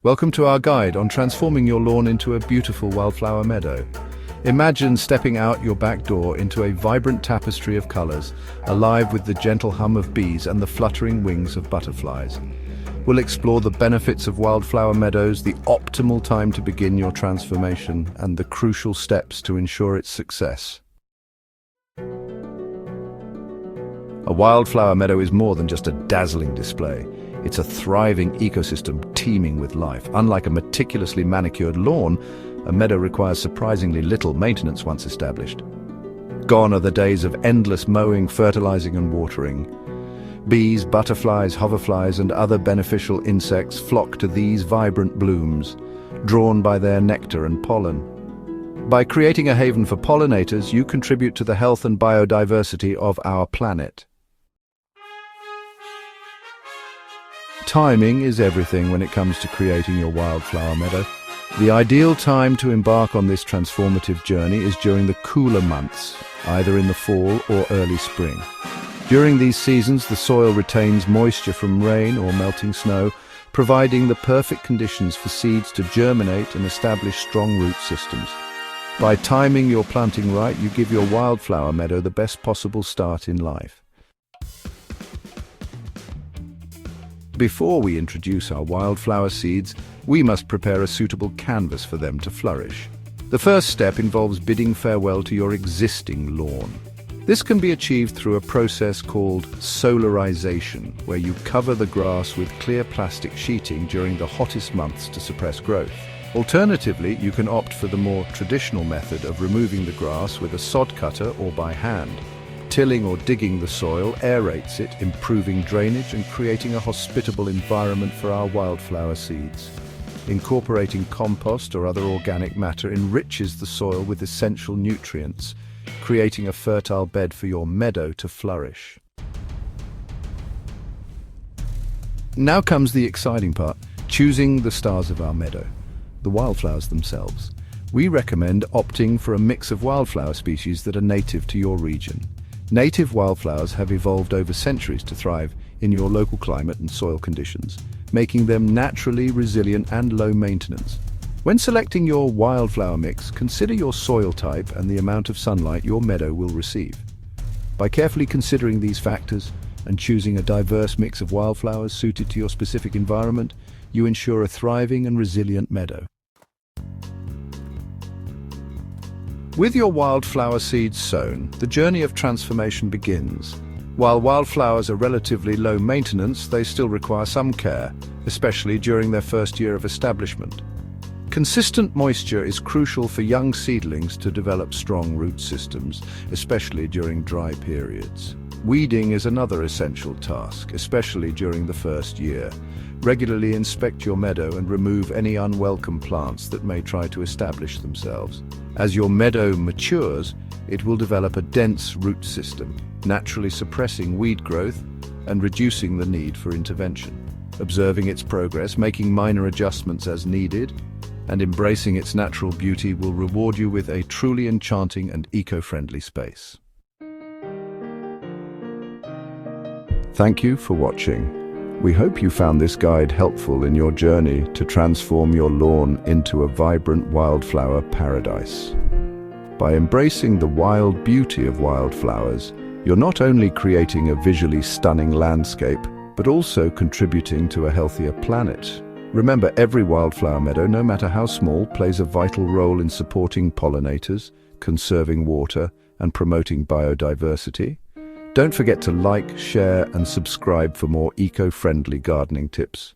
Welcome to our guide on transforming your lawn into a beautiful wildflower meadow. Imagine stepping out your back door into a vibrant tapestry of colors, alive with the gentle hum of bees and the fluttering wings of butterflies. We'll explore the benefits of wildflower meadows, the optimal time to begin your transformation, and the crucial steps to ensure its success. A wildflower meadow is more than just a dazzling display. It's a thriving ecosystem teeming with life. Unlike a meticulously manicured lawn, a meadow requires surprisingly little maintenance once established. Gone are the days of endless mowing, fertilizing and watering. Bees, butterflies, hoverflies and other beneficial insects flock to these vibrant blooms, drawn by their nectar and pollen. By creating a haven for pollinators, you contribute to the health and biodiversity of our planet. Timing is everything when it comes to creating your wildflower meadow. The ideal time to embark on this transformative journey is during the cooler months, either in the fall or early spring. During these seasons, the soil retains moisture from rain or melting snow, providing the perfect conditions for seeds to germinate and establish strong root systems. By timing your planting right, you give your wildflower meadow the best possible start in life. Before we introduce our wildflower seeds, we must prepare a suitable canvas for them to flourish. The first step involves bidding farewell to your existing lawn. This can be achieved through a process called solarization, where you cover the grass with clear plastic sheeting during the hottest months to suppress growth. Alternatively, you can opt for the more traditional method of removing the grass with a sod cutter or by hand. Tilling or digging the soil aerates it, improving drainage and creating a hospitable environment for our wildflower seeds. Incorporating compost or other organic matter enriches the soil with essential nutrients, creating a fertile bed for your meadow to flourish. Now comes the exciting part, choosing the stars of our meadow, the wildflowers themselves. We recommend opting for a mix of wildflower species that are native to your region. Native wildflowers have evolved over centuries to thrive in your local climate and soil conditions, making them naturally resilient and low maintenance. When selecting your wildflower mix, consider your soil type and the amount of sunlight your meadow will receive. By carefully considering these factors and choosing a diverse mix of wildflowers suited to your specific environment, you ensure a thriving and resilient meadow. With your wildflower seeds sown, the journey of transformation begins. While wildflowers are relatively low maintenance, they still require some care, especially during their first year of establishment. Consistent moisture is crucial for young seedlings to develop strong root systems, especially during dry periods. Weeding is another essential task, especially during the first year. Regularly inspect your meadow and remove any unwelcome plants that may try to establish themselves. As your meadow matures, it will develop a dense root system, naturally suppressing weed growth and reducing the need for intervention. Observing its progress, making minor adjustments as needed, and embracing its natural beauty will reward you with a truly enchanting and eco-friendly space. Thank you for watching. We hope you found this guide helpful in your journey to transform your lawn into a vibrant wildflower paradise. By embracing the wild beauty of wildflowers, you're not only creating a visually stunning landscape, but also contributing to a healthier planet. Remember, every wildflower meadow, no matter how small, plays a vital role in supporting pollinators, conserving water, and promoting biodiversity. Don't forget to like, share, and subscribe for more eco-friendly gardening tips.